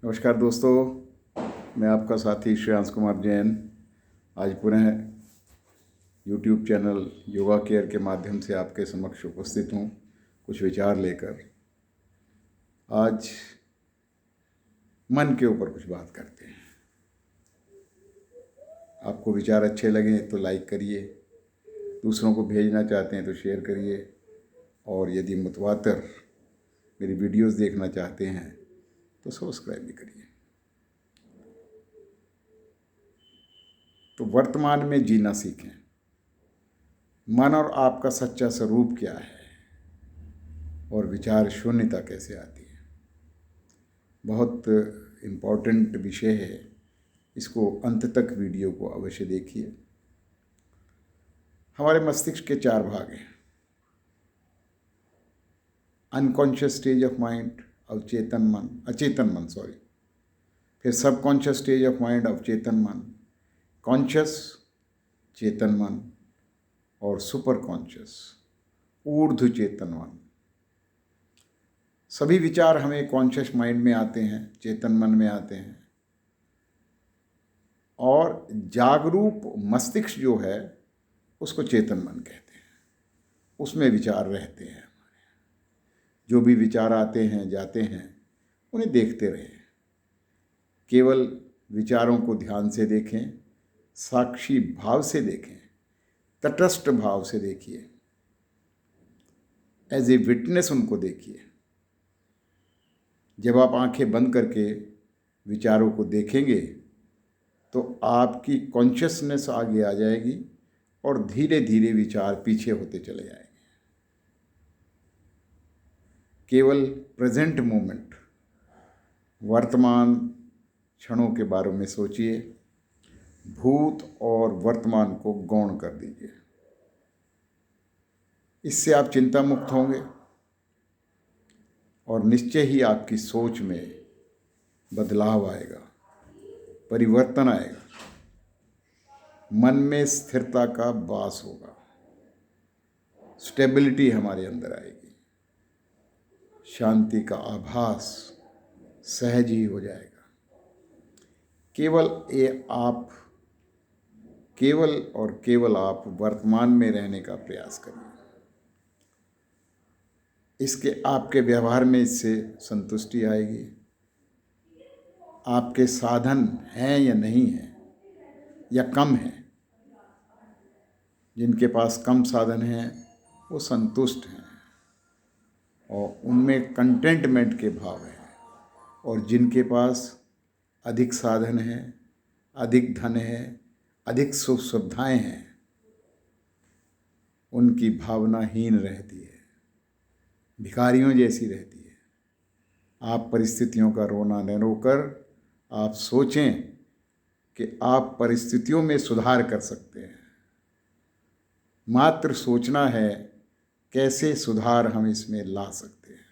नमस्कार दोस्तों, मैं आपका साथी श्रेयांश कुमार जैन आज पुनः यूट्यूब चैनल योगा केयर के माध्यम से आपके समक्ष उपस्थित हूँ कुछ विचार लेकर। आज मन के ऊपर कुछ बात करते हैं। आपको विचार अच्छे लगें तो लाइक करिए, दूसरों को भेजना चाहते हैं तो शेयर करिए, और यदि मुतवातर मेरी वीडियोस देखना चाहते हैं तो सब्सक्राइब भी करिए। तो वर्तमान में जीना सीखें। मन और आपका सच्चा स्वरूप क्या है और विचार शून्यता कैसे आती है, बहुत इम्पोर्टेंट विषय है। इसको अंत तक वीडियो को अवश्य देखिए। हमारे मस्तिष्क के 4 भाग हैं। अनकॉन्शियस स्टेज ऑफ माइंड, अचेतन मन, फिर सबकॉन्शियस स्टेज ऑफ माइंड, अवचेतन मन, कॉन्शियस चेतन मन, और सुपर कॉन्शियस ऊर्ध्व चेतन मन। सभी विचार हमें कॉन्शियस माइंड में आते हैं, चेतन मन में आते हैं, और जागरूक मस्तिष्क जो है उसको चेतन मन कहते हैं। उसमें विचार रहते हैं। जो भी विचार आते हैं जाते हैं उन्हें देखते रहें। केवल विचारों को ध्यान से देखें, साक्षी भाव से देखें, तटस्थ भाव से देखिए, एज ए विटनेस उनको देखिए। जब आप आंखें बंद करके विचारों को देखेंगे तो आपकी कॉन्शियसनेस आगे आ जाएगी और धीरे धीरे विचार पीछे होते चले जाएंगे। केवल प्रेजेंट मोमेंट, वर्तमान क्षणों के बारे में सोचिए, भूत और वर्तमान को गौण कर दीजिए। इससे आप चिंता मुक्त होंगे और निश्चय ही आपकी सोच में बदलाव आएगा, परिवर्तन आएगा, मन में स्थिरता का वास होगा, स्टेबिलिटी हमारे अंदर आएगी, शांति का आभास सहज ही हो जाएगा। केवल आप वर्तमान में रहने का प्रयास करिए। इसके आपके व्यवहार में इससे संतुष्टि आएगी। आपके साधन हैं या नहीं हैं या कम हैं, जिनके पास कम साधन हैं वो संतुष्ट हैं और उनमें कंटेंटमेंट के भाव हैं, और जिनके पास अधिक साधन हैं, अधिक धन है, अधिक सुख सुविधाएं हैं, उनकी भावना हीन रहती है, भिखारियों जैसी रहती है। आप परिस्थितियों का रोना न रोकर आप सोचें कि आप परिस्थितियों में सुधार कर सकते हैं। मात्र सोचना है कैसे सुधार हम इसमें ला सकते हैं।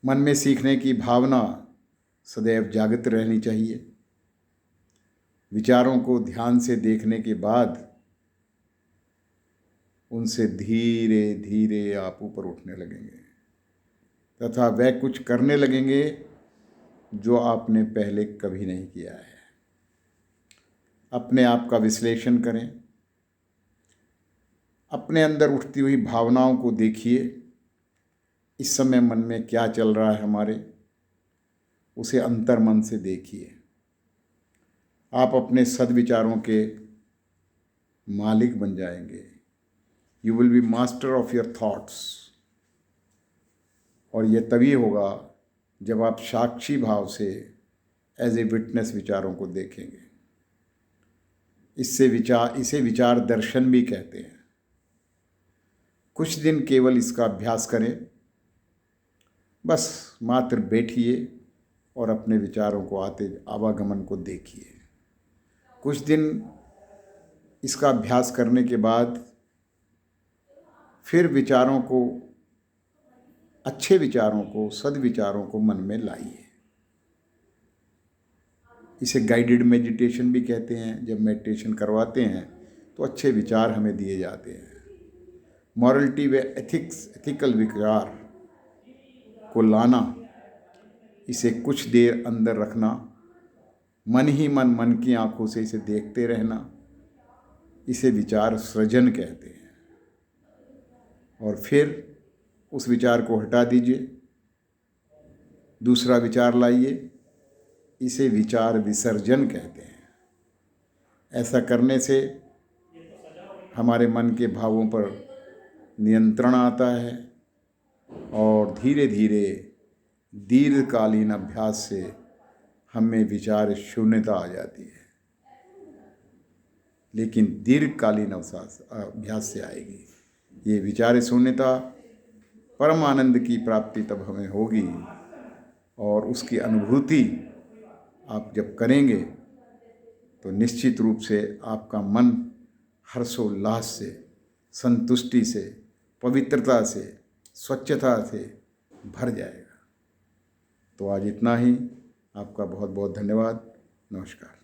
मन में सीखने की भावना सदैव जागृत रहनी चाहिए। विचारों को ध्यान से देखने के बाद उनसे धीरे धीरे आप ऊपर उठने लगेंगे तथा वह कुछ करने लगेंगे जो आपने पहले कभी नहीं किया है। अपने आप का विश्लेषण करें, अपने अंदर उठती हुई भावनाओं को देखिए। इस समय मन में क्या चल रहा है हमारे, उसे अंतर्मन से देखिए। आप अपने सद्विचारों के मालिक बन जाएंगे। You will be master of your thoughts. और यह तभी होगा जब आप साक्षी भाव से एज ए विटनेस विचारों को देखेंगे। इसे विचार दर्शन भी कहते हैं। कुछ दिन केवल इसका अभ्यास करें। बस मात्र बैठिए और अपने विचारों को आते आवागमन को देखिए। कुछ दिन इसका अभ्यास करने के बाद फिर अच्छे विचारों को, सद्विचारों को मन में लाइए। इसे गाइडेड मेडिटेशन भी कहते हैं। जब मेडिटेशन करवाते हैं तो अच्छे विचार हमें दिए जाते हैं। मॉरलिटी व एथिकल विचार को लाना इसे कुछ देर अंदर रखना, मन ही मन की आंखों से इसे देखते रहना, इसे विचार सृजन कहते हैं। और फिर उस विचार को हटा दीजिए, दूसरा विचार लाइए, इसे विचार विसर्जन कहते हैं। ऐसा करने से हमारे मन के भावों पर नियंत्रण आता है और धीरे धीरे दीर्घकालीन अभ्यास से हमें विचार शून्यता आ जाती है। लेकिन दीर्घकालीन अभ्यास से आएगी ये विचार शून्यता। परम आनंद की प्राप्ति तब हमें होगी और उसकी अनुभूति आप जब करेंगे तो निश्चित रूप से आपका मन हर्षोल्लास से, संतुष्टि से, पवित्रता से, स्वच्छता से भर जाएगा। तो आज इतना ही। आपका बहुत बहुत धन्यवाद। नमस्कार।